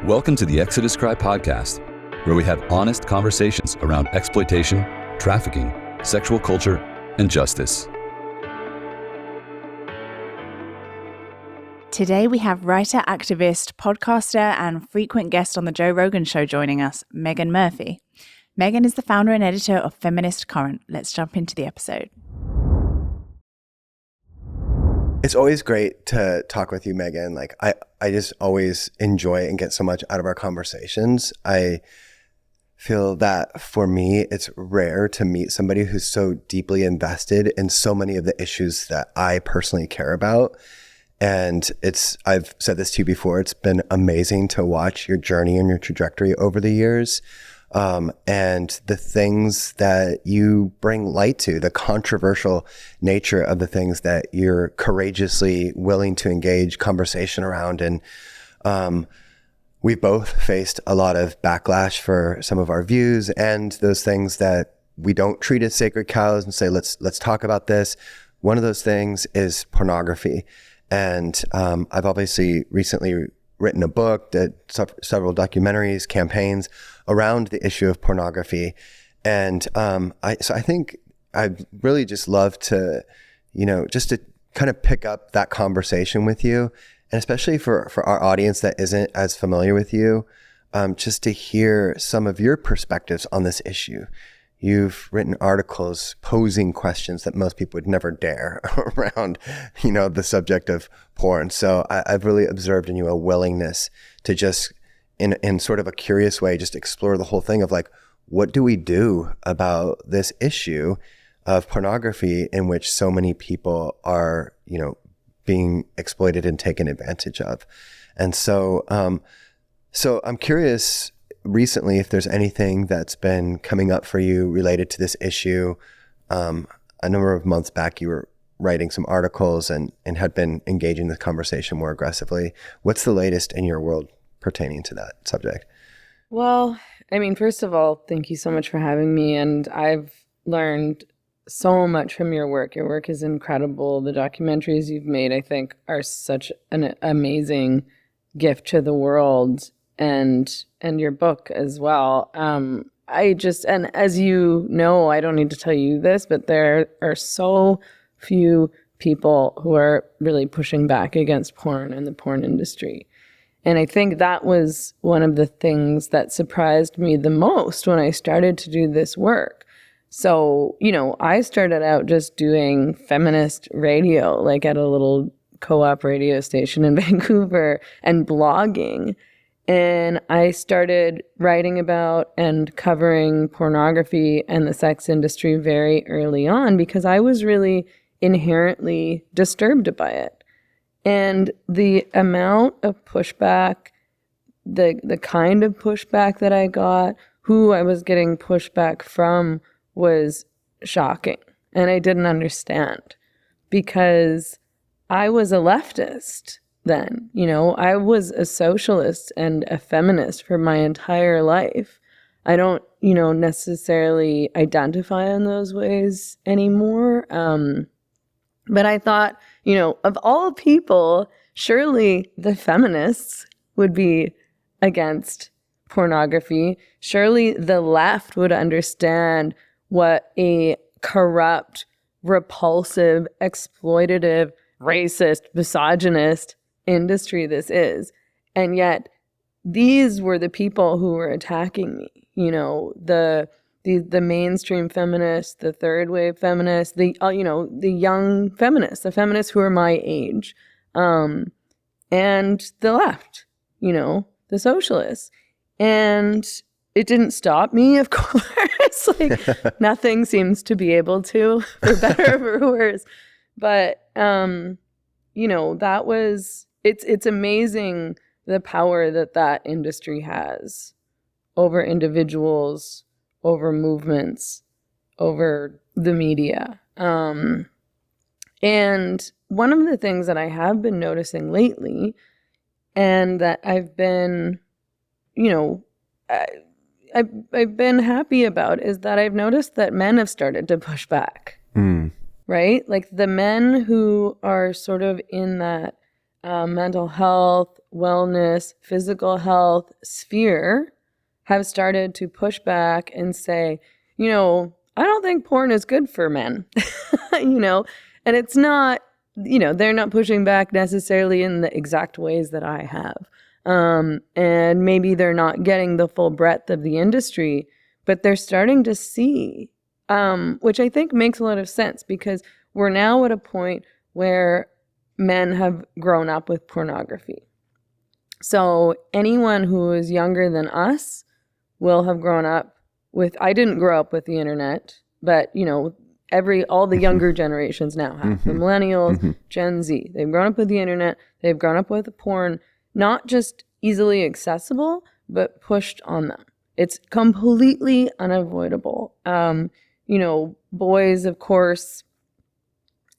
Welcome to the Exoduscry podcast, where we have honest conversations around exploitation, trafficking, sexual culture, and justice. Today we have writer, activist, podcaster, and frequent guest on the Joe Rogan Show joining us, Meghan Murphy. Meghan is the founder and editor of Feminist. Let's jump into the episode. It's always great to talk with you, Meghan. I just always enjoy and get so much out of our conversations. I feel that for me, it's rare to meet somebody who's so deeply invested in so many of the issues that I personally care about. And I've said this to you before, it's been amazing to watch your journey and your trajectory over the years. And the things that you bring light to, the controversial nature of the things that you're courageously willing to engage conversation around. And we've both faced a lot of backlash for some of our views and those things that we don't treat as sacred cows and say, let's talk about this. One of those things is pornography. And I've obviously recently written a book, did several documentaries, campaigns around the issue of pornography. And I think I'd really just love to, just to kind of pick up that conversation with you, and especially for our audience that isn't as familiar with you, just to hear some of your perspectives on this issue. You've written articles posing questions that most people would never dare around, the subject of porn. So I've really observed in you a willingness to just, in sort of a curious way, just explore the whole thing of what do we do about this issue of pornography in which so many people are, being exploited and taken advantage of. And so I'm curious recently if there's anything that's been coming up for you related to this issue. A number of months back, you were writing some articles and had been engaging the conversation more aggressively. What's the latest in your world pertaining to that subject? Well, first of all, thank you so much for having me. And I've learned so much from your work. Your work is incredible. The documentaries you've made, I think, are such an amazing gift to the world. And your book as well. And as you know, I don't need to tell you this, but there are so few people who are really pushing back against porn and the porn industry. And I think that was one of the things that surprised me the most when I started to do this work. So, I started out just doing feminist radio, at a little co-op radio station in Vancouver, and blogging. And I started writing about and covering pornography and the sex industry very early on because I was really inherently disturbed by it. And the amount of pushback, the kind of pushback that I got, who I was getting pushback from was shocking. And I didn't understand because I was a leftist. Then, I was a socialist and a feminist for my entire life. I don't, necessarily identify in those ways anymore. But I thought, of all people, surely the feminists would be against pornography. Surely the left would understand what a corrupt, repulsive, exploitative, racist, misogynist industry this is. And yet these were the people who were attacking me, the mainstream feminists, the third wave feminists, the young feminists, the feminists who are my age, and the left, the socialists. And it didn't stop me, of course. Nothing seems to be able to, for better or for worse. But that was, it's amazing the power that industry has over individuals, over movements, over the media. And one of the things that I have been noticing lately, and that I've been, I've been happy about, is that I've noticed that men have started to push back. Right? The men who are sort of in that mental health, wellness, physical health sphere have started to push back and say, I don't think porn is good for men, and it's not, they're not pushing back necessarily in the exact ways that I have. And maybe they're not getting the full breadth of the industry, but they're starting to see, which I think makes a lot of sense, because we're now at a point where men have grown up with pornography. So anyone who is younger than us will have grown up with, I didn't grow up with the internet, but all the younger generations now have. The millennials, Gen Z, they've grown up with the internet, they've grown up with porn, not just easily accessible, but pushed on them. It's completely unavoidable. Boys, of course,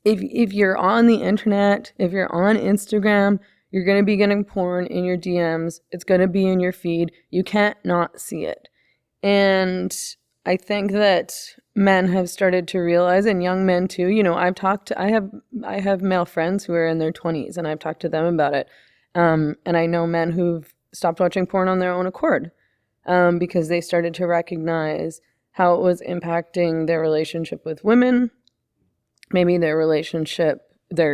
if you're on the internet, if you're on Instagram, you're going to be getting porn in your DMs. It's going to be in your feed. You can't not see it. And I think that men have started to realize, and young men too, I have male friends who are in their 20s, and I've talked to them about it. And I know men who've stopped watching porn on their own accord, because they started to recognize how it was impacting their relationship with women, maybe their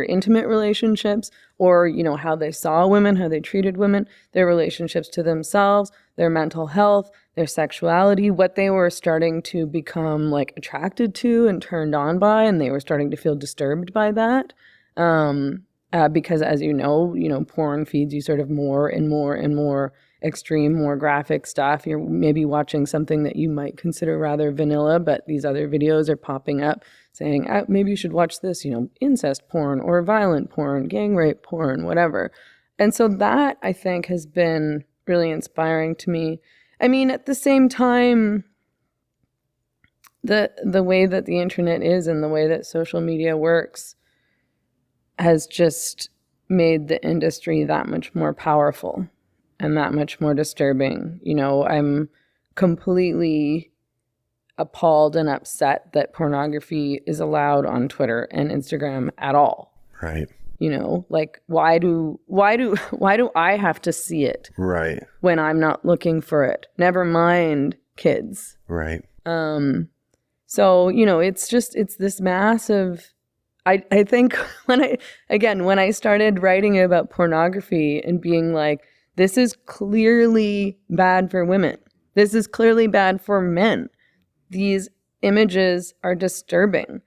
intimate relationships, or, how they saw women, how they treated women, their relationships to themselves, their mental health, their sexuality, what they were starting to become attracted to and turned on by, and they were starting to feel disturbed by that. Because as porn feeds you sort of more and more and more extreme, more graphic stuff. You're maybe watching something that you might consider rather vanilla, but these other videos are popping up saying, maybe you should watch this, incest porn or violent porn, gang rape porn, whatever. And so that, I think, has been really inspiring to me. I mean, at the same time, the way that the internet is and the way that social media works has just made the industry that much more powerful and that much more disturbing. I'm completely appalled and upset that pornography is allowed on Twitter and Instagram at all. Right. Why do I have to see it? Right. When I'm not looking for it? Never mind kids. Right. So, it's this massive, I think when I started writing about pornography and being like, this is clearly bad for women. This is clearly bad for men. These images are disturbing,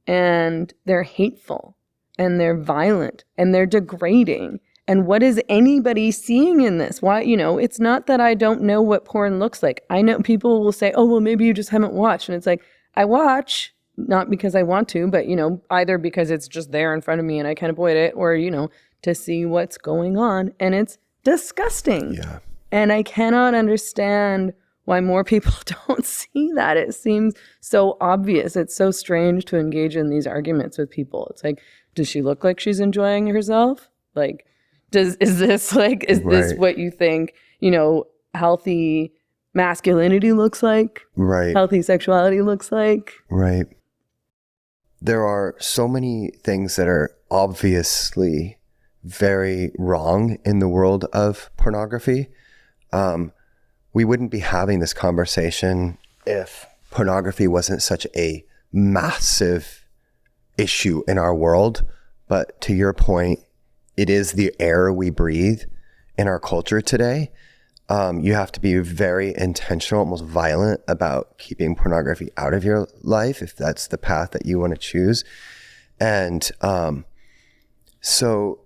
and they're hateful, and they're violent, and they're degrading. And what is anybody seeing in this? Why, it's not that I don't know what porn looks like. I know people will say, oh, well, maybe you just haven't watched. And it's like, I watch, not because I want to, but, either because it's just there in front of me and I can't avoid it, or, to see what's going on. And it's disgusting. Yeah. And I cannot understand why more people don't see that. It seems so obvious. It's so strange to engage in these arguments with people. It's like, does she look like she's enjoying herself? Is this what you think, healthy masculinity looks like? Right. Healthy sexuality looks like? Right. There are so many things that are obviously very wrong in the world of pornography. We wouldn't be having this conversation if pornography wasn't such a massive issue in our world. But to your point, it is the air we breathe in our culture today. You have to be very intentional, almost violent about keeping pornography out of your life if that's the path that you want to choose. And so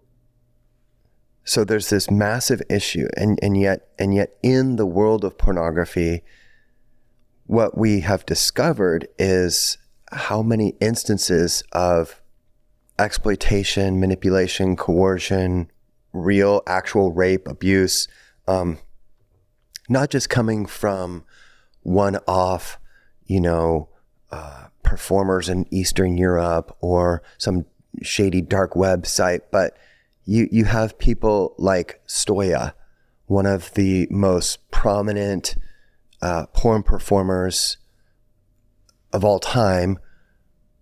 there's this massive issue, and yet in the world of pornography, what we have discovered is how many instances of exploitation, manipulation, coercion, real, actual rape, abuse, not just coming from one-off, performers in Eastern Europe or some shady dark website, but you have people like Stoya, one of the most prominent porn performers of all time,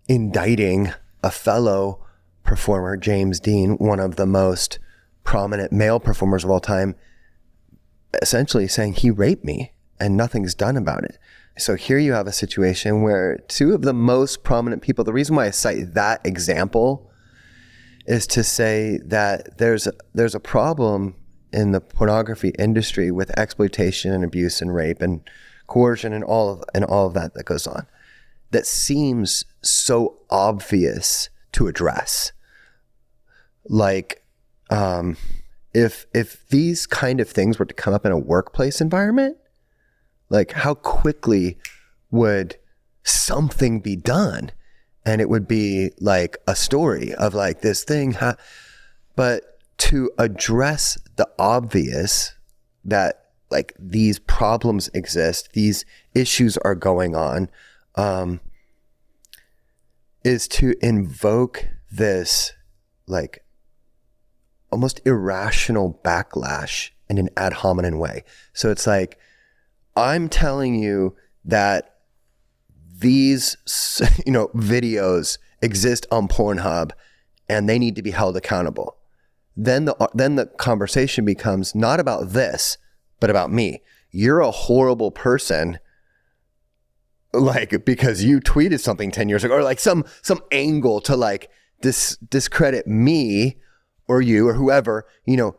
indicting a fellow performer, James Dean, one of the most prominent male performers of all time, essentially saying he raped me and nothing's done about it. So here you have a situation where two of the most prominent people, the reason why I cite that example is to say that there's a problem in the pornography industry with exploitation and abuse and rape and coercion and all of that goes on, that seems so obvious to address. Like, if these kind of things were to come up in a workplace environment, like how quickly would something be done? And it would be like a story of like this thing. But to address the obvious that like these problems exist, these issues are going on, is to invoke this like almost irrational backlash in an ad hominem way. So it's like, I'm telling you that these, videos exist on Pornhub and they need to be held accountable. Then the conversation becomes not about this, but about me. You're a horrible person, like, because you tweeted something 10 years ago, or like some angle to like discredit me or you or whoever,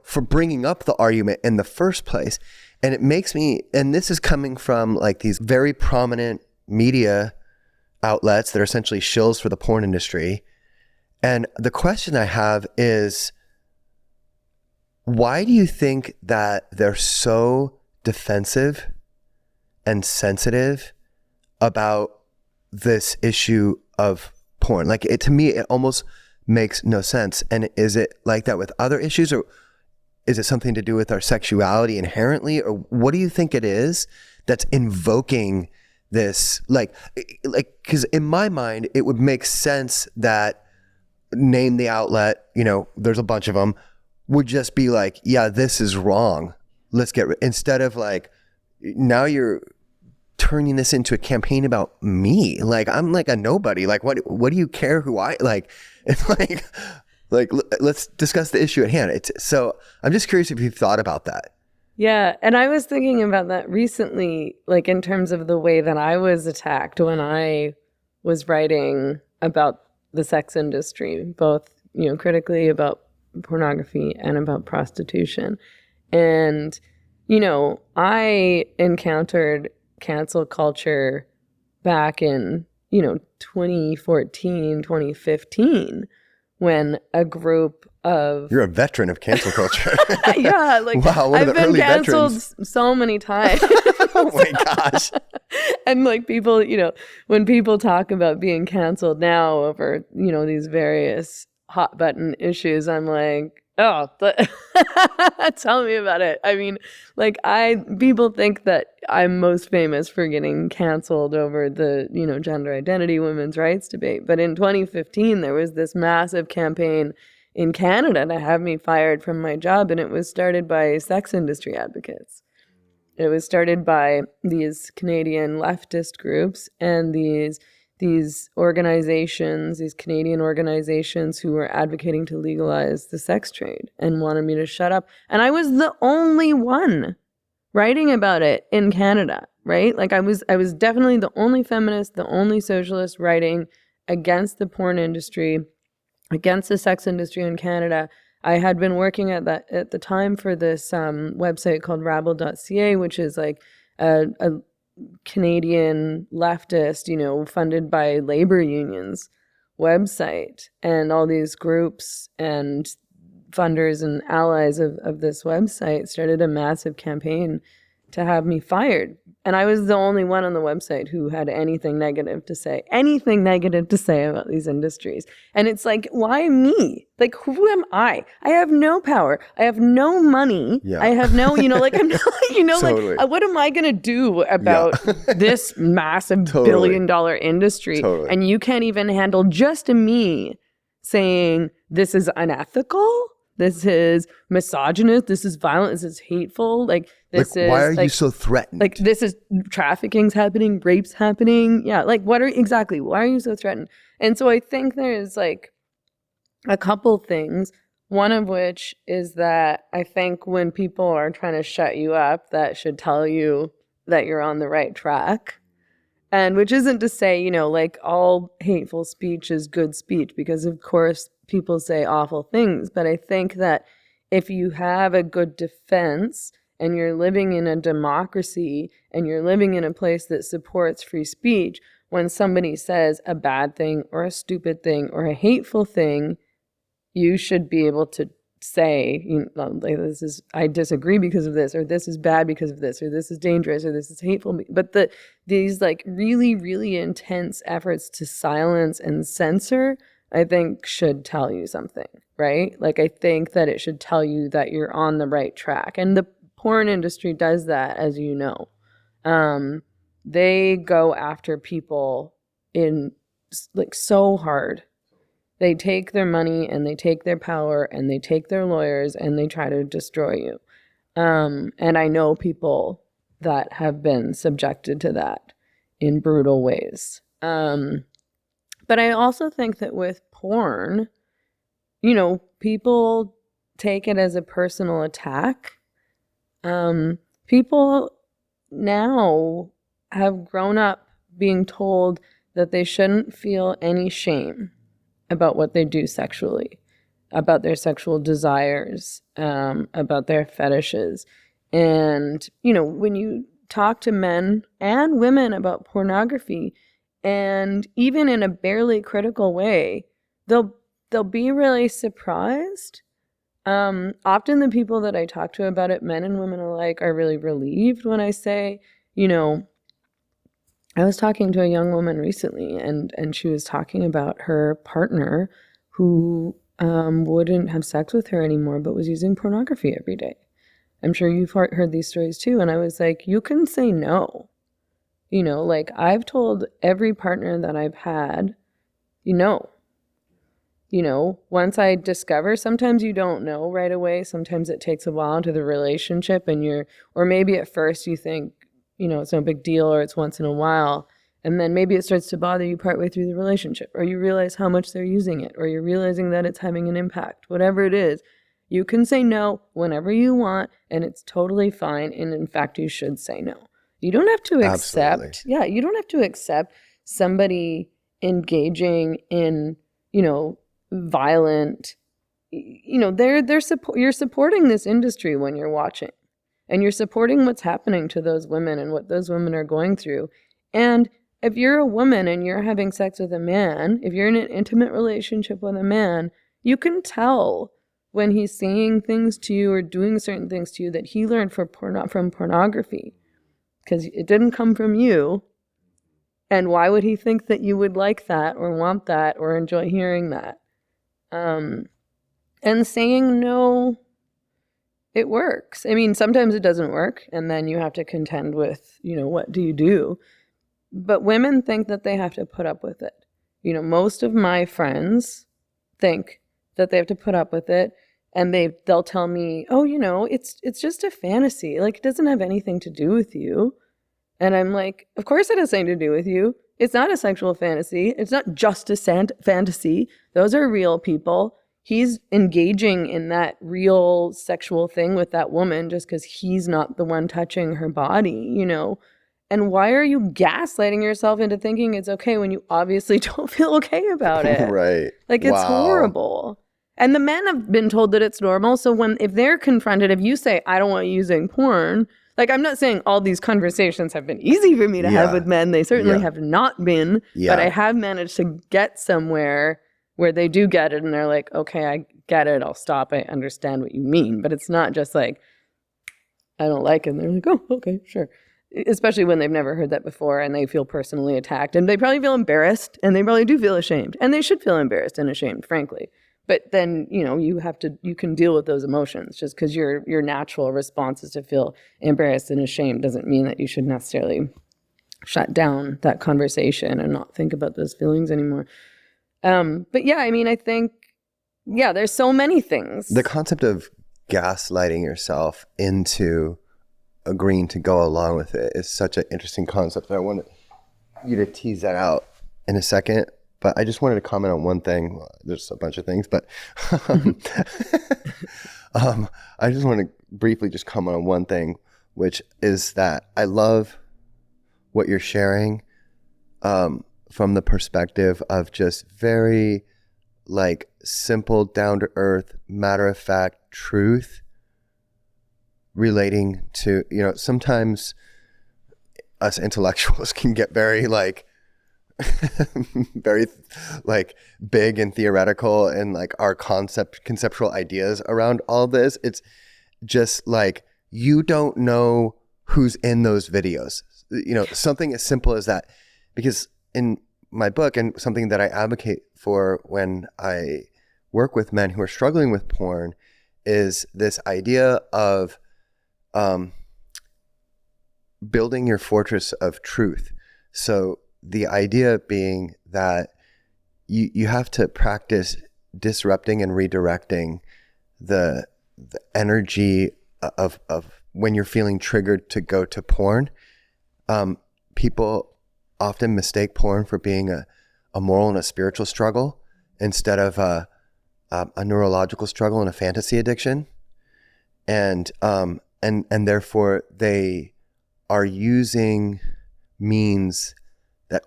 for bringing up the argument in the first place. And it makes me, and this is coming from like these very prominent media outlets that are essentially shills for the porn industry. And the question I have is, why do you think that they're so defensive and sensitive about this issue of porn? Like, to me, it almost makes no sense. And is it like that with other issues, or is it something to do with our sexuality inherently? Or what do you think it is that's invoking this? Like, because in my mind, it would make sense that name the outlet, there's a bunch of them, would just be like, yeah, this is wrong. Let's instead of like, now you're turning this into a campaign about me. Like, I'm like a nobody. Like, what do you care who I like? It's like, let's discuss the issue at hand. So I'm just curious if you've thought about that. Yeah. And I was thinking about that recently, like in terms of the way that I was attacked when I was writing about the sex industry, both, critically about pornography and about prostitution. And, I encountered cancel culture back in, 2014, 2015, when a group of... You're a veteran of cancel culture. Yeah, like, wow, I've been canceled so many times. Oh my gosh. And like people, when people talk about being canceled now over, these various hot button issues, I'm like, oh, tell me about it. I mean, like people think that I'm most famous for getting canceled over the, gender identity, women's rights debate. But in 2015, there was this massive campaign in Canada to have me fired from my job. And it was started by sex industry advocates. It was started by these Canadian leftist groups and these organizations, these Canadian organizations who were advocating to legalize the sex trade and wanted me to shut up. And I was the only one writing about it in Canada, right? Like I was definitely the only feminist, the only socialist writing against the porn industry, against the sex industry in Canada. I had been working at the time for this website called rabble.ca, which is like a Canadian leftist, funded by labor unions website. And all these groups and funders and allies of this website started a massive campaign to have me fired. And I was the only one on the website who had anything negative to say about these industries. And it's like, why me? Like, who am I? I have no power. I have no money. Yeah. I have no, like, I'm not, Totally. like, what am I going to do about this massive Totally. billion-dollar industry? Totally. And you can't even handle just me saying this is unethical, this is misogynist, this is violent, this is hateful, like this is why are you so threatened? Like this is trafficking's happening, rape's happening. Yeah, like why are you so threatened? And so I think there's like a couple things. One of which is that I think when people are trying to shut you up, that should tell you that you're on the right track. And which isn't to say, you know, like all hateful speech is good speech, because of course people say awful things. But I think that if you have a good defense and you're living in a democracy and you're living in a place that supports free speech, when somebody says a bad thing or a stupid thing or a hateful thing, you should be able to say, you know, like, this is, I disagree because of this, or this is bad because of this, or this is dangerous, or this is hateful. But these like really, really intense efforts to silence and censor, I think should tell you something, right? Like, I think that it should tell you that you're on the right track. And the porn industry does that, as you know. They go after people in like so hard. They take their money and they take their power and they take their lawyers and they try to destroy you. And I know people that have been subjected to that in brutal ways. But I also think that with porn, you know, people take it as a personal attack. People now have grown up being told that they shouldn't feel any shame about what they do sexually, about their sexual desires, about their fetishes. And, you know, when you talk to men and women about pornography, and even in a barely critical way, they'll be really surprised. Often the people that I talk to about it, men and women alike, are really relieved when I say, you know, I was talking to a young woman recently, and she was talking about her partner who wouldn't have sex with her anymore, but was using pornography every day. I'm sure you've heard these stories too. And I was like, you can say no. You know, like I've told every partner that I've had, you know, once I discover, sometimes you don't know right away. Sometimes it takes a while into the relationship and or maybe at first you think, you know, it's no big deal or it's once in a while. And then maybe it starts to bother you partway through the relationship, or you realize how much they're using it, or you're realizing that it's having an impact. Whatever it is, you can say no whenever you want, and it's totally fine. And in fact, you should say no. You don't have to accept. Absolutely. Yeah, you don't have to accept somebody engaging in, you know, violent, you know, you're supporting this industry when you're watching. And you're supporting what's happening to those women and what those women are going through. And if you're a woman and you're having sex with a man, if you're in an intimate relationship with a man, you can tell when he's saying things to you or doing certain things to you that he learned from pornography, because it didn't come from you. And why would he think that you would like that or want that or enjoy hearing that? And saying no, it works. I mean, sometimes it doesn't work, and then you have to contend with, you know, what do you do? But women think that they have to put up with it. You know, most of my friends think that they have to put up with it, and they'll tell me, oh, you know, it's just a fantasy. Like, it doesn't have anything to do with you. And I'm like, of course it has something to do with you. It's not a sexual fantasy. It's not just a fantasy. Those are real people. He's engaging in that real sexual thing with that woman just because he's not the one touching her body, you know? And why are you gaslighting yourself into thinking it's okay when you obviously don't feel okay about it? Right. Like, it's horrible. And the men have been told that it's normal. So if they're confronted, if you say, I don't want you using porn, like, I'm not saying all these conversations have been easy for me to have with men. They certainly have not been. But I have managed to get somewhere where they do get it and they're like, okay, I get it. I'll stop. I understand what you mean. But it's not just like, I don't like it. And they're like, oh, okay, sure. Especially when they've never heard that before and they feel personally attacked. And they probably feel embarrassed and they probably do feel ashamed. And they should feel embarrassed and ashamed, frankly. But then, you know, you can deal with those emotions. Just because your natural response is to feel embarrassed and ashamed doesn't mean that you should necessarily shut down that conversation and not think about those feelings anymore. But yeah, I mean, I think, there's so many things. The concept of gaslighting yourself into agreeing to go along with it is such an interesting concept. I want you to tease that out in a second. but I just wanted to comment on one thing. Well, there's a bunch of things, but I just want to briefly just comment on one thing, which is that I love what you're sharing from the perspective of just very like simple, down to earth, matter of fact truth relating to, sometimes us intellectuals can get very like very like big and theoretical and like our conceptual ideas around all this. It's just like, you don't know who's in those videos, something as simple as that. Because in my book, and something that I advocate for when I work with men who are struggling with porn, is this idea of building your fortress of truth. So the idea being that you have to practice disrupting and redirecting the energy of when you're feeling triggered to go to porn. People often mistake porn for being a moral and a spiritual struggle instead of a neurological struggle and a fantasy addiction. And therefore they are using means that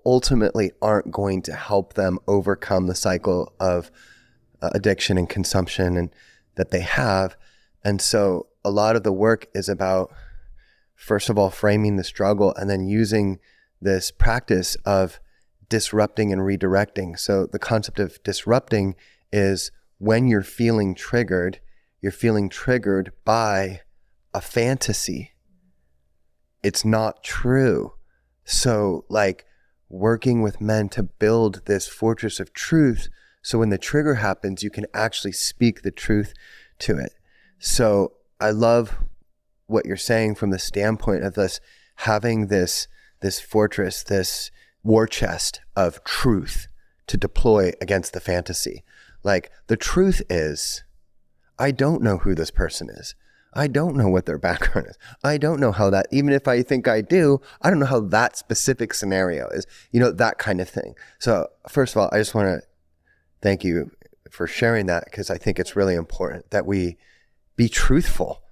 ultimately aren't going to help them overcome the cycle of addiction and consumption and that they have. And so a lot of the work is about, first of all, framing the struggle and then using this practice of disrupting and redirecting. So the concept of disrupting is when you're feeling triggered by a fantasy. It's not true. So like working with men to build this fortress of truth, so when the trigger happens, you can actually speak the truth to it. So I love what you're saying from the standpoint of us having this fortress, this war chest of truth to deploy against the fantasy. Like, the truth is, I don't know who this person is. I don't know what their background is. I don't know how that, even if I think I do, I don't know how that specific scenario is, that kind of thing. So first of all, I just want to thank you for sharing that, because I think it's really important that we be truthful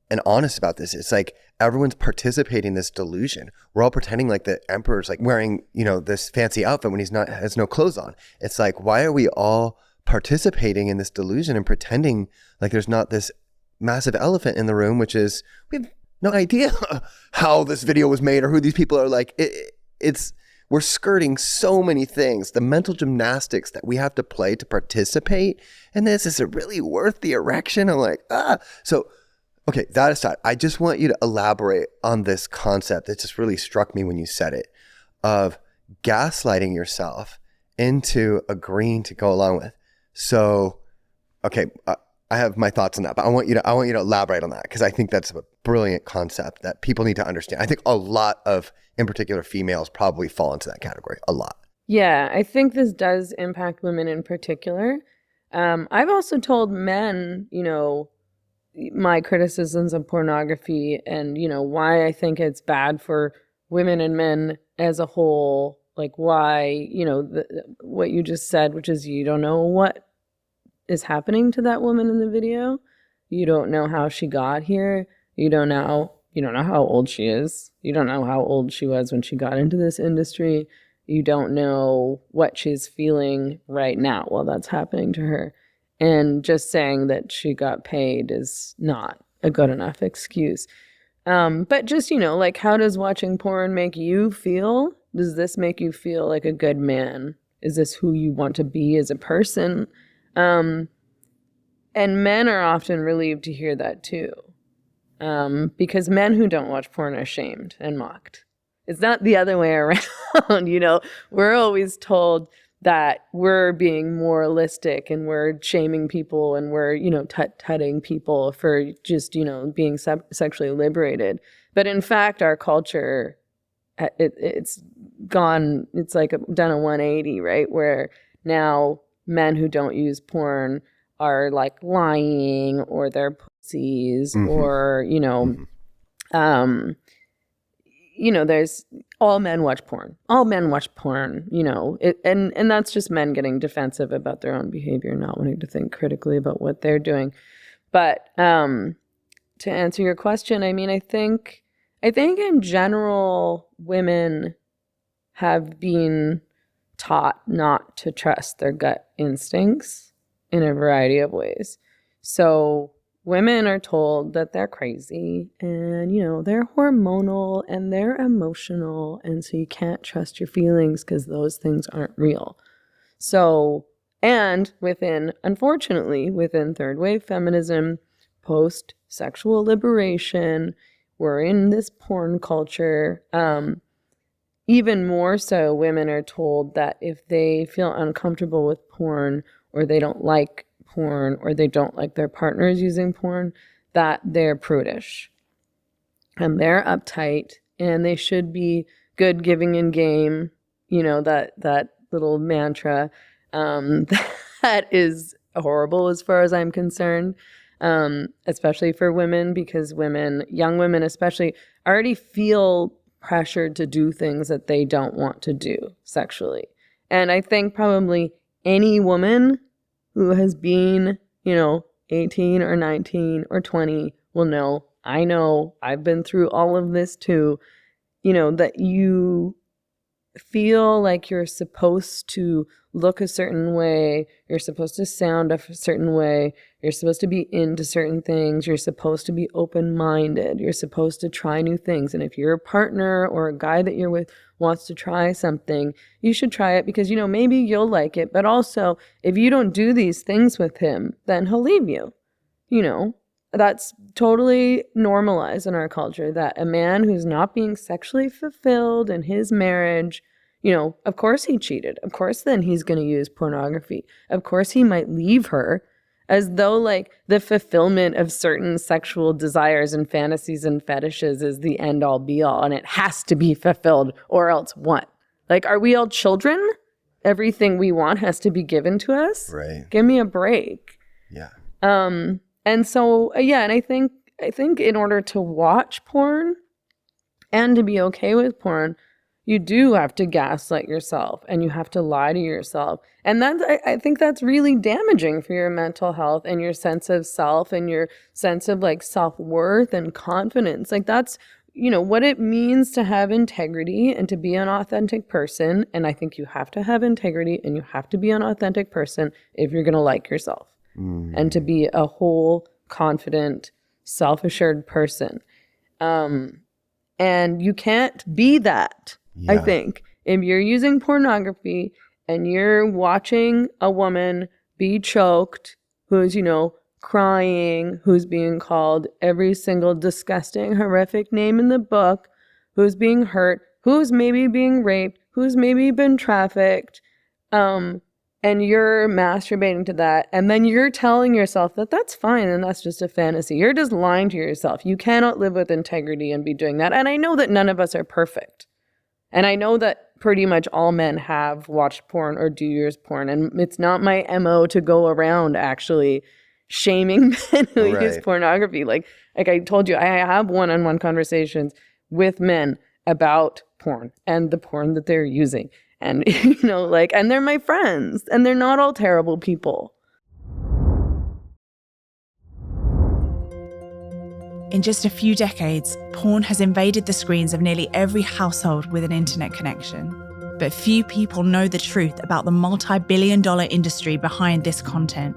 and honest about this. It's like everyone's participating in this delusion. We're all pretending like the emperor's like wearing, this fancy outfit when has no clothes on. It's like, why are we all participating in this delusion and pretending like there's not this massive elephant in the room, which is we have no idea how this video was made or who these people are. Like we're skirting so many things, the mental gymnastics that we have to play to participate in this. Is it really worth the erection? I'm like, So, okay, that aside, I just want you to elaborate on this concept that just really struck me when you said it, of gaslighting yourself into agreeing to go along with. So, okay, I have my thoughts on that, but I want you to elaborate on that, because I think that's a brilliant concept that people need to understand. I think a lot of, in particular, females probably fall into that category a lot. Yeah, I think this does impact women in particular. I've also told men, my criticisms of pornography and, why I think it's bad for women and men as a whole. Like why, what you just said, which is you don't know what is happening to that woman in the video. You don't know how she got here. You don't know how old she is. You don't know how old she was when she got into this industry. You don't know what she's feeling right now while that's happening to her. And just saying that she got paid is not a good enough excuse. But just, like, how does watching porn make you feel? Does this make you feel like a good man? Is this who you want to be as a person? And men are often relieved to hear that too. Because men who don't watch porn are shamed and mocked. It's not the other way around, We're always told that we're being moralistic and we're shaming people and we're, tutting people for just, being sexually liberated. But in fact, our culture, it's gone, it's like done a 180, right? Where now men who don't use porn are like lying or they're pussies, or, there's all men watch porn. All men watch porn, and that's just men getting defensive about their own behavior, not wanting to think critically about what they're doing. But to answer your question, I mean, I think in general, women have been taught not to trust their gut instincts in a variety of ways. So women are told that they're crazy and, they're hormonal and they're emotional. And so you can't trust your feelings because those things aren't real. So, and unfortunately, within third wave feminism, post-sexual liberation, we're in this porn culture. Even more so, women are told that if they feel uncomfortable with porn or they don't like porn or they don't like their partners using porn, that they're prudish and they're uptight and they should be good, giving, and game, that little mantra that is horrible as far as I'm concerned, especially for women, because young women especially, already feel pressured to do things that they don't want to do sexually. And I think probably any woman who has been, 18 or 19 or 20 will know, I've been through all of this too, that you feel like you're supposed to look a certain way, you're supposed to sound a certain way, you're supposed to be into certain things, you're supposed to be open-minded, you're supposed to try new things. And if your partner or a guy that you're with wants to try something, you should try it because, maybe you'll like it. But also, if you don't do these things with him, then he'll leave you. That's totally normalized in our culture, that a man who's not being sexually fulfilled in his marriage, of course he cheated. Of course then he's going to use pornography. Of course he might leave her, as though like the fulfillment of certain sexual desires and fantasies and fetishes is the end all be all and it has to be fulfilled or else what? Like, are we all children? Everything we want has to be given to us? Right. Give me a break. Yeah. And so, and I think in order to watch porn and to be okay with porn, you do have to gaslight yourself and you have to lie to yourself. And I think that's really damaging for your mental health and your sense of self and your sense of like self-worth and confidence. Like that's, what it means to have integrity and to be an authentic person. And I think you have to have integrity and you have to be an authentic person if you're going to like yourself. And to be a whole, confident, self-assured person. And you can't be that, I think. If you're using pornography and you're watching a woman be choked, who's, crying, who's being called every single disgusting, horrific name in the book, who's being hurt, who's maybe being raped, who's maybe been trafficked, and you're masturbating to that, and then you're telling yourself that that's fine and that's just a fantasy. You're just lying to yourself. You cannot live with integrity and be doing that. And I know that none of us are perfect. And I know that pretty much all men have watched porn or do use porn. And it's not my MO to go around actually shaming men who use pornography. Like I told you, I have one-on-one conversations with men about porn and the porn that they're using. And, and they're my friends and they're not all terrible people. In just a few decades, porn has invaded the screens of nearly every household with an internet connection. But few people know the truth about the multi-billion-dollar industry behind this content.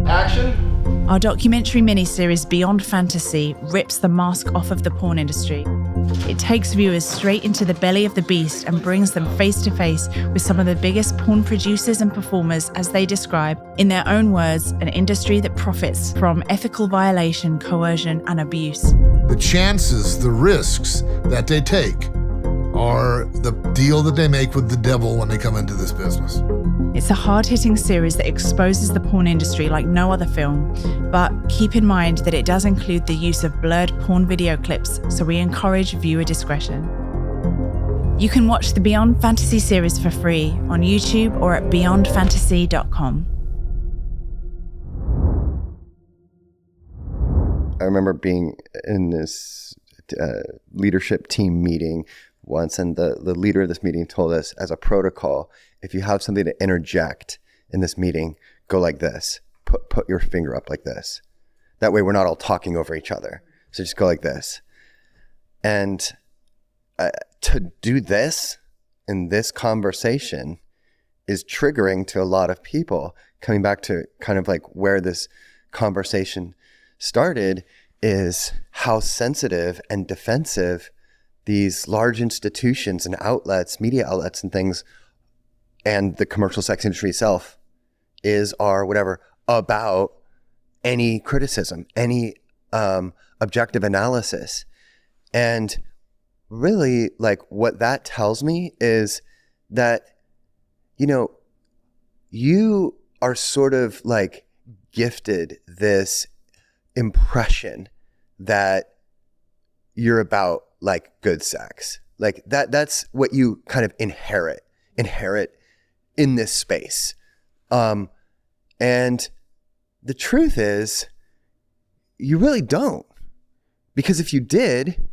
Action! Our documentary miniseries Beyond Fantasy rips the mask off of the porn industry. It takes viewers straight into the belly of the beast and brings them face to face with some of the biggest porn producers and performers as they describe, in their own words, an industry that profits from ethical violation, coercion, and abuse. The chances, the risks that they take are the deal that they make with the devil when they come into this business. It's a hard-hitting series that exposes the porn industry like no other film, but keep in mind that it does include the use of blurred porn video clips, so we encourage viewer discretion. You can watch the Beyond Fantasy series for free on YouTube or at beyondfantasy.com. I remember being in this leadership team meeting once, and the leader of this meeting told us, as a protocol, if you have something to interject in this meeting, go like this. Put your finger up like this. That way we're not all talking over each other. So just go like this. And to do this in this conversation is triggering to a lot of people. Coming back to kind of like where this conversation started is how sensitive and defensive these large institutions and outlets, media outlets and things, and the commercial sex industry itself is, are, whatever, about any criticism, any objective analysis. And really, like, what that tells me is that, you know, you are sort of like gifted this impression that you're about like good sex. Like that's what you kind of inherit in this space. And the truth is, you really don't. Because if you did,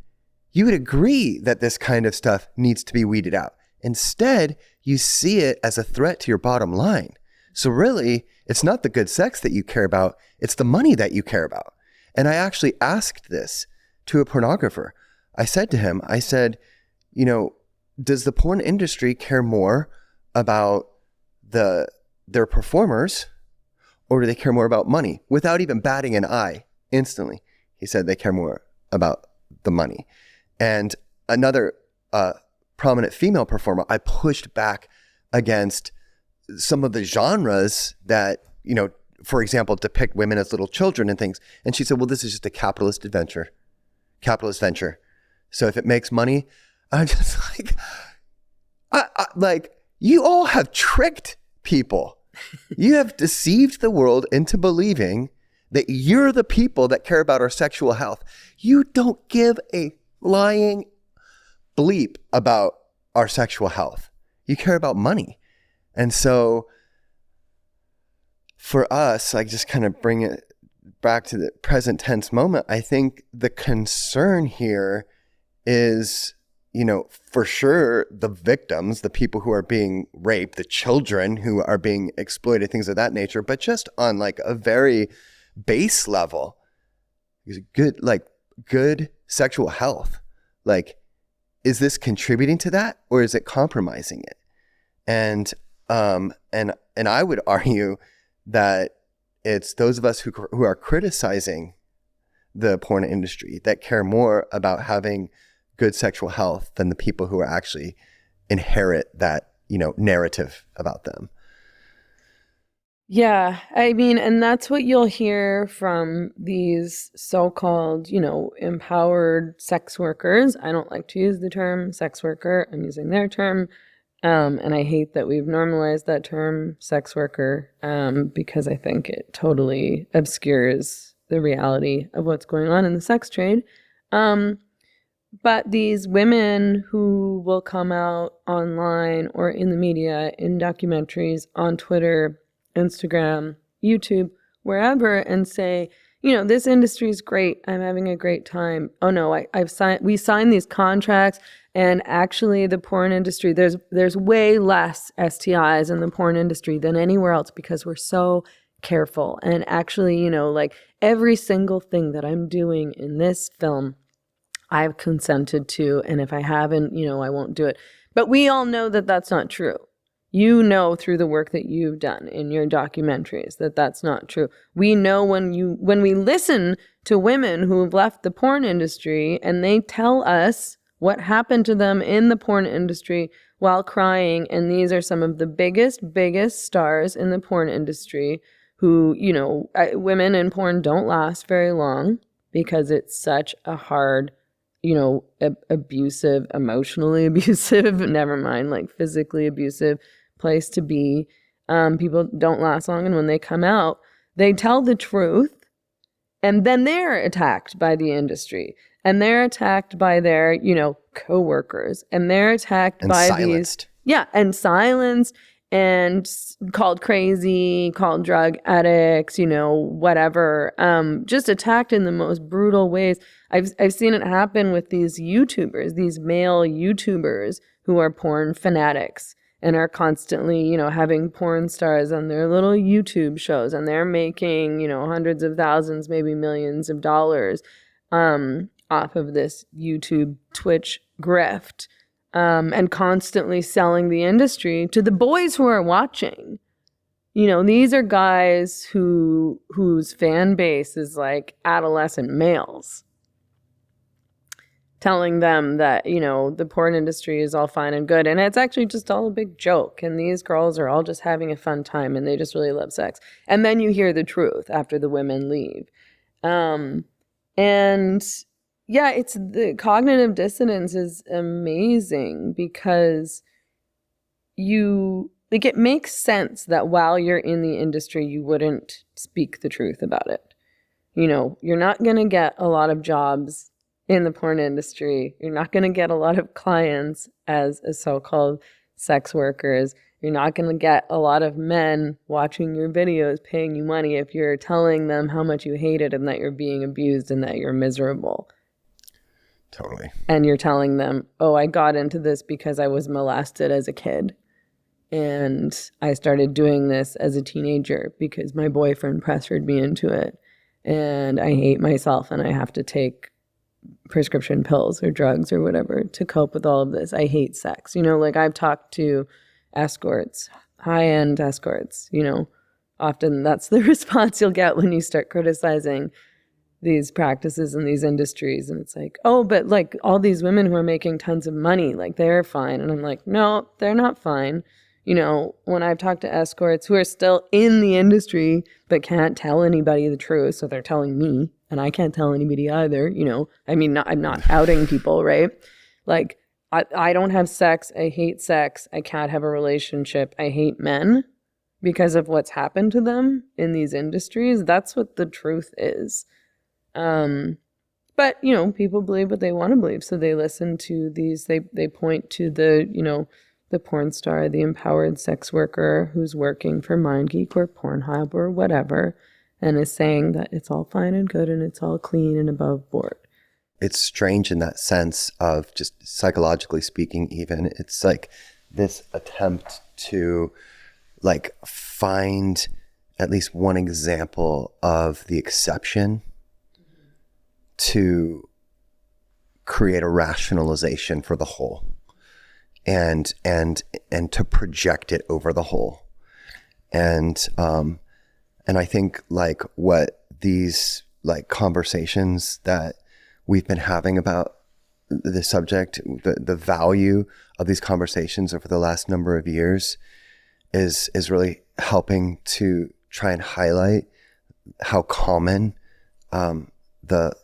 you would agree that this kind of stuff needs to be weeded out. Instead, you see it as a threat to your bottom line. So really, it's not the good sex that you care about, it's the money that you care about. And I actually asked this to a pornographer. I said to him, I said, you know, does the porn industry care more about their performers, or do they care more about money? Without even batting an eye, instantly, he said they care more about the money. And another prominent female performer, I pushed back against some of the genres that, you know, for example, depict women as little children and things. And she said, well, this is just a capitalist venture. So if it makes money, I'm just like, like, you all have tricked people. You have deceived the world into believing that you're the people that care about our sexual health. You don't give a lying bleep about our sexual health. You care about money. And so for us, like, just kind of bring it back to the present tense moment, I think the concern here is, you know, for sure the victims, the people who are being raped, the children who are being exploited, things of that nature, but just on like a very base level, good sexual health. Like, is this contributing to that, or is it compromising it? And I would argue that it's those of us who are criticizing the porn industry that care more about having good sexual health than the people who are actually inherit that, you know, narrative about them. Yeah, I mean, and that's what you'll hear from these so-called, you know, empowered sex workers. I don't like to use the term sex worker. I'm using their term. And I hate that we've normalized that term, sex worker, because I think it totally obscures the reality of what's going on in the sex trade. But these women who will come out online or in the media, in documentaries, on Twitter, Instagram, YouTube, wherever, and say, you know, this industry is great. I'm having a great time. Oh no, we signed these contracts, and actually the porn industry, there's way less STIs in the porn industry than anywhere else because we're so careful. And actually, you know, like every single thing that I'm doing in this film, I've consented to, and if I haven't, you know, I won't do it. But we all know that that's not true. You know through the work that you've done in your documentaries that that's not true. We know when we listen to women who have left the porn industry and they tell us what happened to them in the porn industry while crying, and these are some of the biggest stars in the porn industry who, you know, women in porn don't last very long because it's such a hard, you know, abusive, emotionally abusive, never mind, like physically abusive place to be. People don't last long, and when they come out, they tell the truth, and then they're attacked by the industry, and they're attacked by their, you know, coworkers, and they're attacked by silenced. And silenced, and called crazy, called drug addicts, whatever, just attacked in the most brutal ways. I've seen it happen with these YouTubers, these male YouTubers who are porn fanatics and are constantly, having porn stars on their little YouTube shows, and they're making, hundreds of thousands, maybe millions of dollars off of this YouTube Twitch grift. And constantly selling the industry to the boys who are watching. These are guys whose fan base is like adolescent males, telling them that, the porn industry is all fine and good, and it's actually just all a big joke, and these girls are all just having a fun time, and they just really love sex. And then you hear the truth after the women leave. And yeah, it's the cognitive dissonance is amazing because it makes sense that while you're in the industry, you wouldn't speak the truth about it. You're not going to get a lot of jobs in the porn industry. You're not going to get a lot of clients as so-called sex workers. You're not going to get a lot of men watching your videos, paying you money if you're telling them how much you hate it and that you're being abused and that you're miserable. Totally. And you're telling them, oh, I got into this because I was molested as a kid. And I started doing this as a teenager because my boyfriend pressured me into it. And I hate myself and I have to take prescription pills or drugs or whatever to cope with all of this. I hate sex. I've talked to escorts, high-end escorts, often that's the response you'll get when you start criticizing these practices in these industries. And it's like, oh, but like all these women who are making tons of money, like they're fine. And I'm like, no, they're not fine. When I've talked to escorts who are still in the industry but can't tell anybody the truth, so they're telling me and I can't tell anybody either, I'm not outing people, right? Like I don't have sex. I hate sex. I can't have a relationship. I hate men because of what's happened to them in these industries. That's what the truth is. But, people believe what they want to believe. So they listen to these, they point to the porn star, the empowered sex worker who's working for MindGeek or Pornhub or whatever, and is saying that it's all fine and good and it's all clean and above board. It's strange in that sense of just psychologically speaking, even it's like this attempt to like find at least one example of the exception to create a rationalization for the whole and to project it over the whole. And I think like what these like conversations that we've been having about the subject, the value of these conversations over the last number of years is really helping to try and highlight how common the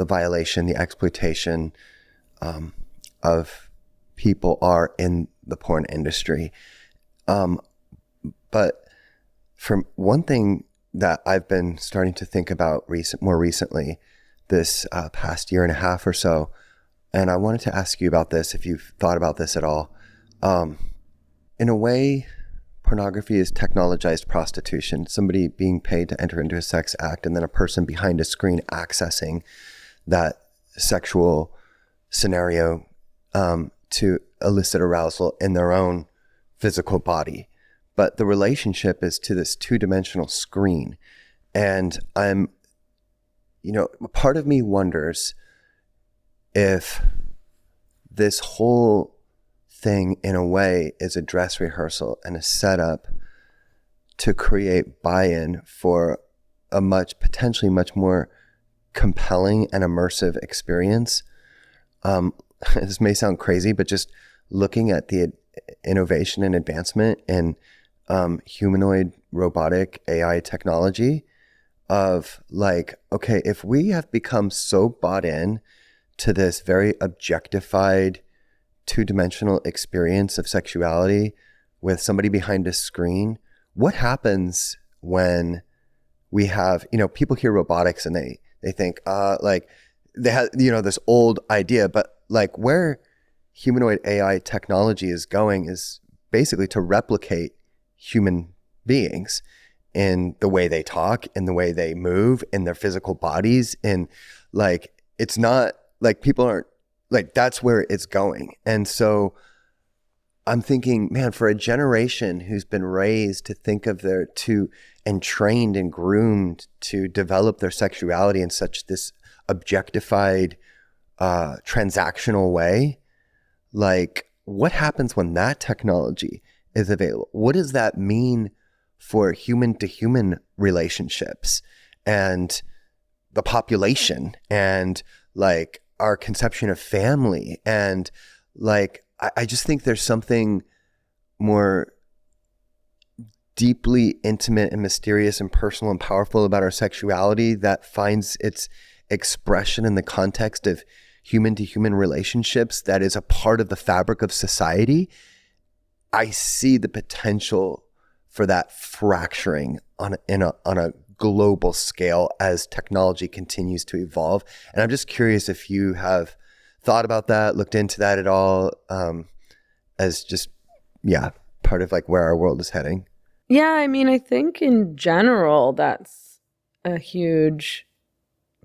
violation, the exploitation of people are in the porn industry. But from one thing that I've been starting to think about more recently, this past year and a half or so, and I wanted to ask you about this, if you've thought about this at all. In a way, pornography is technologized prostitution, somebody being paid to enter into a sex act and then a person behind a screen accessing that sexual scenario to elicit arousal in their own physical body. But the relationship is to this two-dimensional screen. And part of me wonders if this whole thing in a way is a dress rehearsal and a setup to create buy-in for a potentially much more compelling and immersive experience. This may sound crazy, but just looking at the innovation and advancement in humanoid robotic AI technology of like, okay, if we have become so bought in to this very objectified two-dimensional experience of sexuality with somebody behind a screen, what happens when we have, people hear robotics and they think, like they have, this old idea, but like where humanoid AI technology is going is basically to replicate human beings in the way they talk, in the way they move, in their physical bodies. And like, it's not like people aren't like, that's where it's going. And so I'm thinking, man, for a generation who's been raised to think of and trained and groomed to develop their sexuality in such this objectified, transactional way, like, what happens when that technology is available? What does that mean for human to human relationships and the population and like our conception of family? And like, I just think there's something more deeply intimate and mysterious and personal and powerful about our sexuality that finds its expression in the context of human to human relationships that is a part of the fabric of society. I see the potential for that fracturing on a global scale as technology continues to evolve. And I'm just curious if you have thought about that, looked into that at all, as just, part of like where our world is heading. Yeah, I mean, I think in general, that's a huge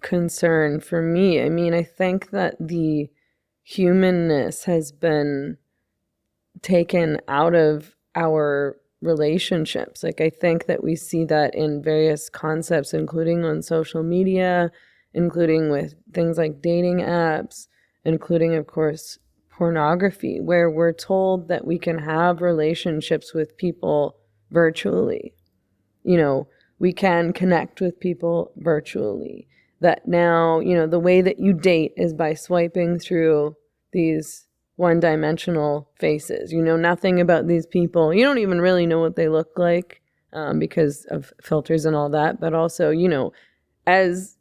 concern for me. I mean, I think that the humanness has been taken out of our relationships. Like, I think that we see that in various concepts, including on social media, including with things like dating apps, including, of course, pornography, where we're told that we can have relationships with people virtually. You know, we can connect with people virtually. That now, you know, the way that you date is by swiping through these one-dimensional faces. You know nothing about these people. You don't even really know what they look like because of filters and all that. But also, you know, as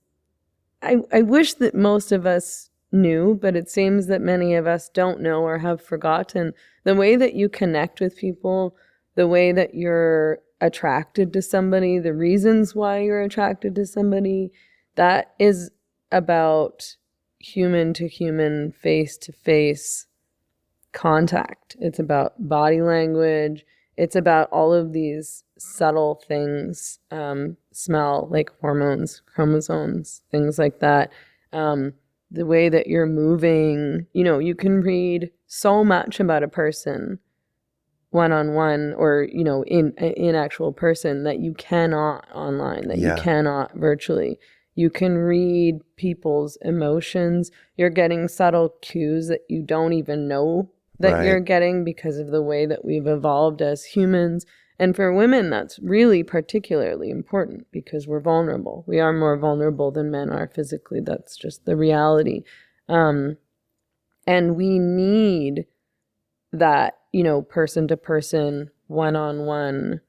I wish that most of us knew, but it seems that many of us don't know or have forgotten the way that you connect with people, the way that you're attracted to somebody, the reasons why you're attracted to somebody. That is about human to human, face to face contact. It's about body language. It's about all of these subtle things, smell, like hormones, chromosomes, things like that. The way that you're moving, you know, you can read so much about a person one-on-one or, you know, in actual person that you cannot online, that you cannot virtually. You can read people's emotions. You're getting subtle cues that you don't even know that you're getting because of the way that we've evolved as humans. And for women, that's really particularly important because we're vulnerable. We are more vulnerable than men are physically. That's just the reality. And we need that, you know, person to person, one-on-one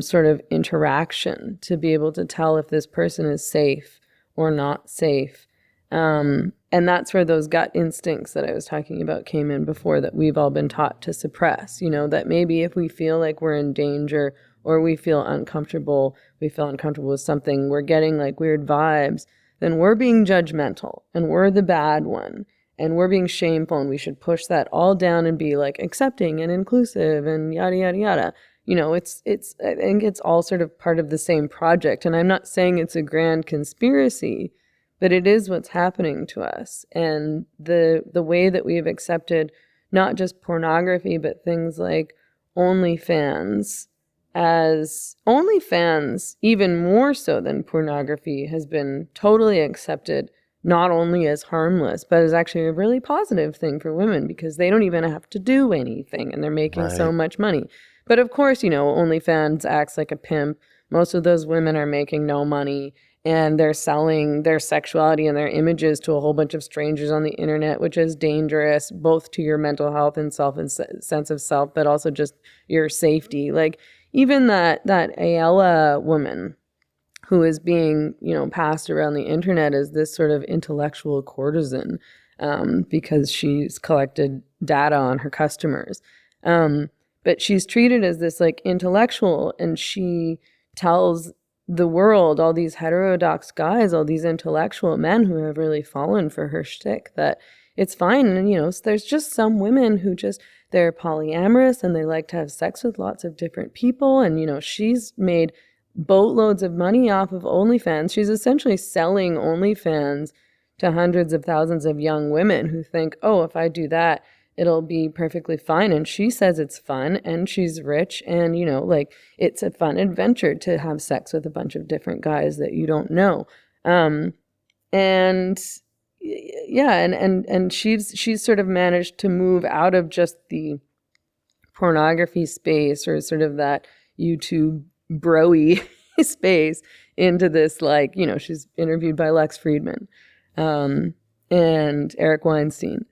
sort of interaction to be able to tell if this person is safe or not safe. And that's where those gut instincts that I was talking about came in before, that we've all been taught to suppress, you know, that maybe if we feel like we're in danger or we feel uncomfortable with something, we're getting like weird vibes, then we're being judgmental and we're the bad one and we're being shameful, and we should push that all down and be like accepting and inclusive and yada, yada, yada. You know, I think it's all sort of part of the same project. And I'm not saying it's a grand conspiracy, but it is what's happening to us. And the way that we've accepted not just pornography, but things like OnlyFans, even more so than pornography, has been totally accepted, not only as harmless, but as actually a really positive thing for women because they don't even have to do anything and they're making so much money. But of course, you know, OnlyFans acts like a pimp. Most of those women are making no money. And they're selling their sexuality and their images to a whole bunch of strangers on the internet, which is dangerous, both to your mental health and sense of self, but also just your safety. Like even that Ayala woman who is being, you know, passed around the internet as this sort of intellectual courtesan because she's collected data on her customers. But she's treated as this like intellectual, and she tells the world, all these heterodox guys, all these intellectual men who have really fallen for her shtick, that it's fine. And, you know, there's just some women who just, they're polyamorous and they like to have sex with lots of different people. And, she's made boatloads of money off of OnlyFans. She's essentially selling OnlyFans to hundreds of thousands of young women who think, oh, if I do that, it'll be perfectly fine. And she says it's fun and she's rich and, it's a fun adventure to have sex with a bunch of different guys that you don't know. And she's sort of managed to move out of just the pornography space or sort of that YouTube bro-y space into this, she's interviewed by Lex Friedman and Eric Weinstein,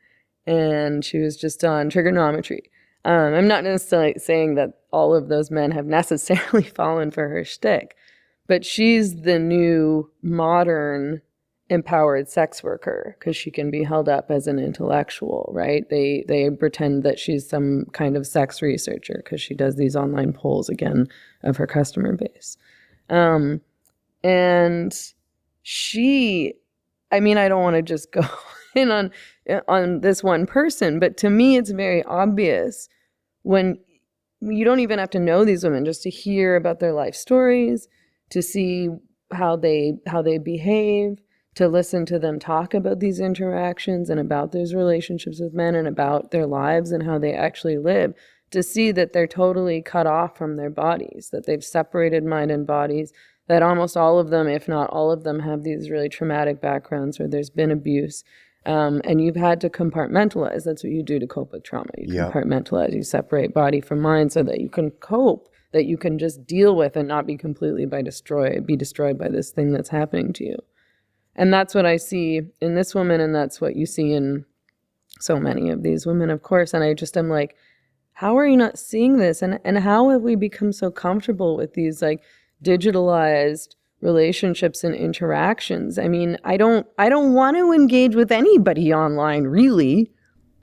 and she was just on Trigonometry. I'm not necessarily saying that all of those men have necessarily fallen for her shtick, but she's the new modern empowered sex worker because she can be held up as an intellectual, right? They pretend that she's some kind of sex researcher because she does these online polls, again, of her customer base. And she, I don't want to just go in on this one person, but to me it's very obvious when you don't even have to know these women, just to hear about their life stories, to see how they behave, to listen to them talk about these interactions and about those relationships with men and about their lives and how they actually live, to see that they're totally cut off from their bodies, that they've separated mind and bodies, that almost all of them, if not all of them, have these really traumatic backgrounds where there's been abuse. And you've had to compartmentalize. That's what you do to cope with trauma. You compartmentalize. You separate body from mind so that you can cope, that you can just deal with and not be completely be destroyed by this thing that's happening to you. And that's what I see in this woman, and that's what you see in so many of these women, of course. And I just am like, how are you not seeing this? And how have we become so comfortable with these digitalized relationships and interactions? I don't want to engage with anybody online, really.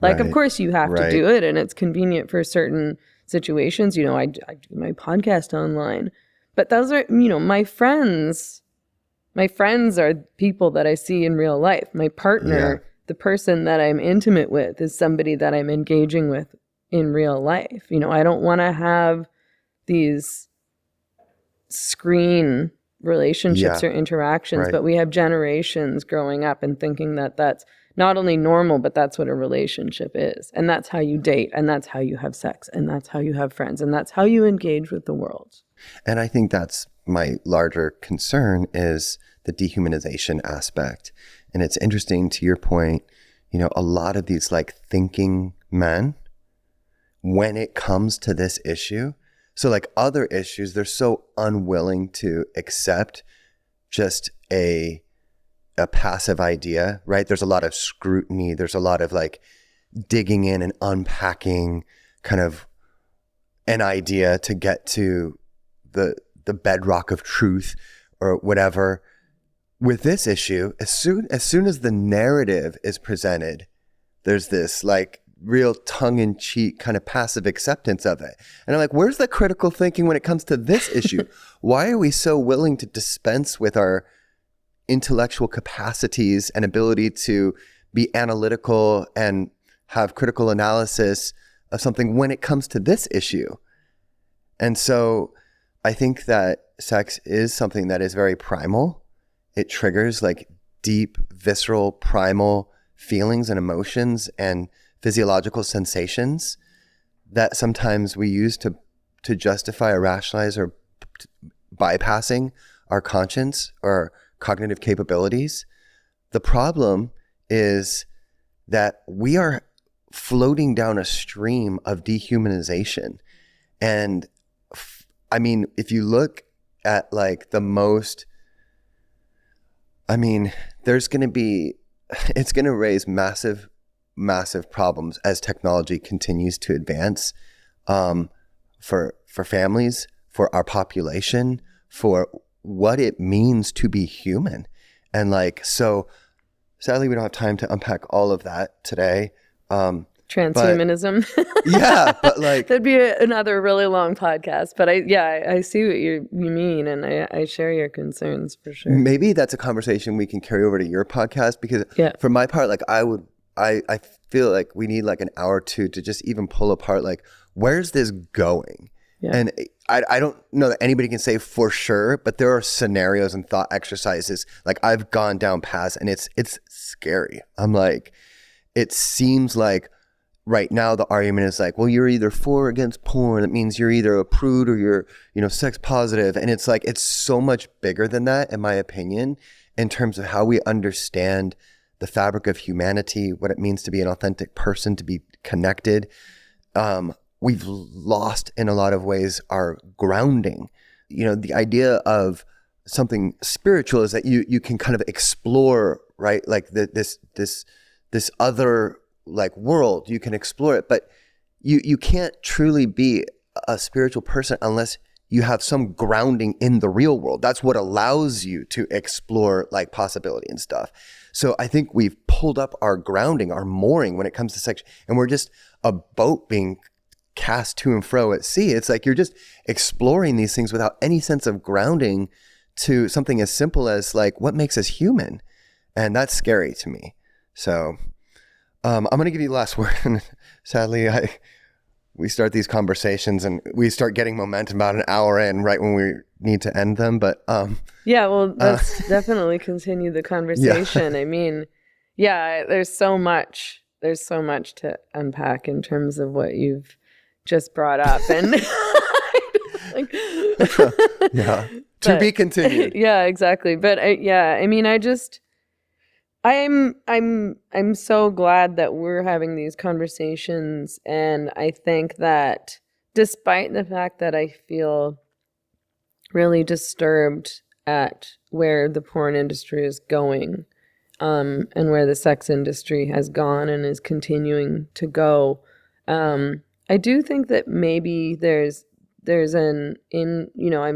Right. Of course you have to do it, and it's convenient for certain situations. I do my podcast online, but those are, my friends. My friends are people that I see in real life. My partner, the person that I'm intimate with, is somebody that I'm engaging with in real life. I don't want to have these screen relationships or interactions, but we have generations growing up and thinking that that's not only normal, but that's what a relationship is. And that's how you date, and that's how you have sex, and that's how you have friends, and that's how you engage with the world. And I think that's my larger concern, is the dehumanization aspect. And it's interesting, to your point, a lot of these thinking men, when it comes to this issue, so other issues, they're so unwilling to accept just a passive idea, right? There's a lot of scrutiny. There's a lot of digging in and unpacking kind of an idea to get to the bedrock of truth or whatever. With this issue, as soon as the narrative is presented, there's this real tongue-in-cheek kind of passive acceptance of it. And I'm like, where's the critical thinking when it comes to this issue? Why are we so willing to dispense with our intellectual capacities and ability to be analytical and have critical analysis of something when it comes to this issue? And so I think that sex is something that is very primal. It triggers deep, visceral, primal feelings and emotions and physiological sensations that sometimes we use to justify or rationalize or bypassing our conscience or cognitive capabilities. The problem is that we are floating down a stream of dehumanization. And if you look at the most, it's going to raise massive problems as technology continues to advance, for families, for our population, for what it means to be human. And so sadly we don't have time to unpack all of that today. Transhumanism. But that'd be another really long podcast. But I see what you mean, and I share your concerns for sure. Maybe that's a conversation we can carry over to your podcast, because for my part, I would I feel like we need like an hour or two to just even pull apart, like, where's this going? Yeah. And I don't know that anybody can say for sure, but there are scenarios and thought exercises like I've gone down paths, and it's scary. I'm like, it seems like right now the argument is like, well, you're either for or against porn. That means you're either a prude or you're, sex positive. And it's like, it's so much bigger than that, in my opinion, in terms of how we understand the fabric of humanity, what it means to be an authentic person, to be connected. We've lost in a lot of ways our grounding. The idea of something spiritual is that you can kind of explore, right? Like this other like world, you can explore it, but you can't truly be a spiritual person unless you have some grounding in the real world. That's what allows you to explore like possibility and stuff. So I think we've pulled up our grounding, our mooring when it comes to sex, and we're just a boat being cast to and fro at sea. It's like you're just exploring these things without any sense of grounding to something as simple as like what makes us human. And that's scary to me. So I'm going to give you the last word. Sadly, we start these conversations and we start getting momentum about an hour in, right when we need to end them. But yeah, well, let's definitely continue the conversation. Yeah. I mean, yeah, there's so much to unpack in terms of what you've just brought up, and like, yeah, to be continued. Yeah, exactly. But I'm so glad that we're having these conversations, and I think that despite the fact that I feel really disturbed at where the porn industry is going, and where the sex industry has gone and is continuing to go, I do think that maybe I'm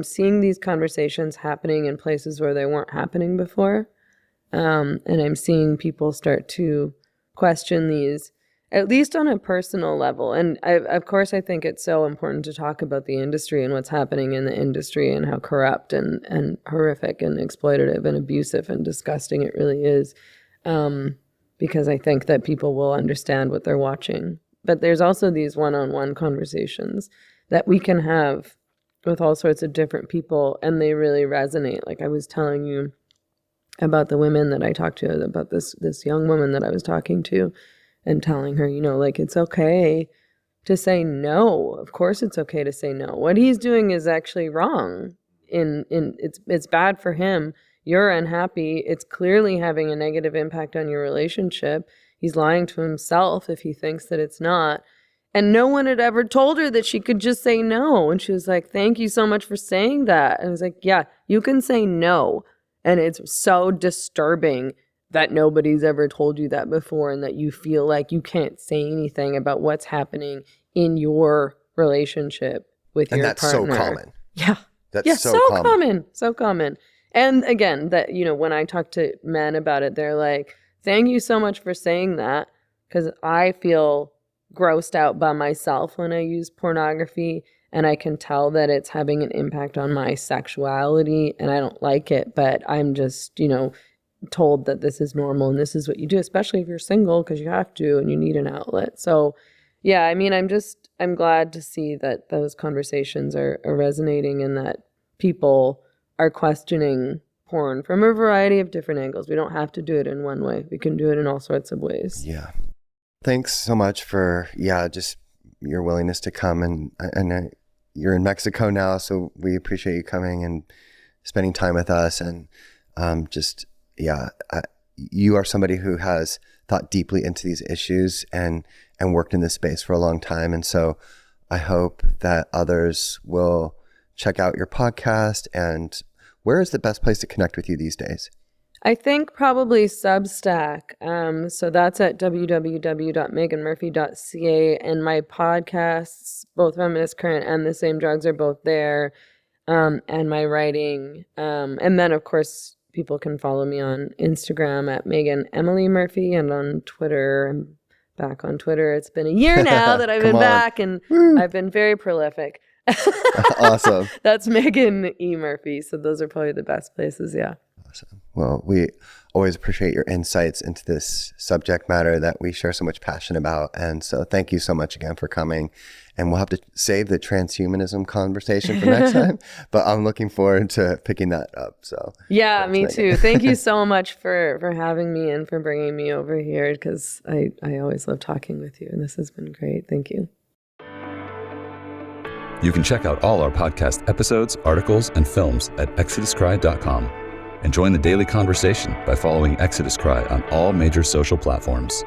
seeing these conversations happening in places where they weren't happening before. And I'm seeing people start to question these, at least on a personal level. And of course, I think it's so important to talk about the industry and what's happening in the industry and how corrupt and horrific and exploitative and abusive and disgusting it really is. Because I think that people will understand what they're watching. But there's also these one-on-one conversations that we can have with all sorts of different people, and they really resonate. Like I was telling you about the women that I talked to, about this young woman that I was talking to, and telling her, like, it's okay to say no. Of course it's okay to say no. What he's doing is actually wrong. It's bad for him. You're unhappy. It's clearly having a negative impact on your relationship. He's lying to himself if he thinks that it's not. And no one had ever told her that she could just say no. And she was like, thank you so much for saying that. And I was like, yeah, you can say no. And it's so disturbing that nobody's ever told you that before, and that you feel like you can't say anything about what's happening in your relationship with your partner. And that's so common. Yeah. That's so common. So common. And again, that, when I talk to men about it, they're like, thank you so much for saying that, because I feel grossed out by myself when I use pornography, and I can tell that it's having an impact on my sexuality, and I don't like it, but I'm just, told that this is normal and this is what you do, especially if you're single, because you have to and you need an outlet. So yeah, I mean, I'm glad to see that those conversations are resonating, and that people are questioning porn from a variety of different angles. We don't have to do it in one way. We can do it in all sorts of ways. Yeah. Thanks so much for, just your willingness to come. And you're in Mexico now, so we appreciate you coming and spending time with us. And you are somebody who has thought deeply into these issues and worked in this space for a long time. And so I hope that others will check out your podcast. And where is the best place to connect with you these days? I think probably Substack. So that's at www.meghanmurphy.ca. And my podcasts, both Feminist Current and The Same Drugs, are both there. And my writing. And then, of course, people can follow me on Instagram at Meghan Emily Murphy, and on Twitter. I'm back on Twitter. It's been a year now that I've been back, and I've been very prolific. Awesome. That's Meghan E. Murphy. So those are probably the best places. Yeah. Awesome. Well, we always appreciate your insights into this subject matter that we share so much passion about. And so thank you so much again for coming. And we'll have to save the transhumanism conversation for next time, but I'm looking forward to picking that up. So yeah, me too. Thank you so much for having me and for bringing me over here, because I always love talking with you, and this has been great. Thank you. You can check out all our podcast episodes, articles, and films at exoduscry.com and join the daily conversation by following Exodus Cry on all major social platforms.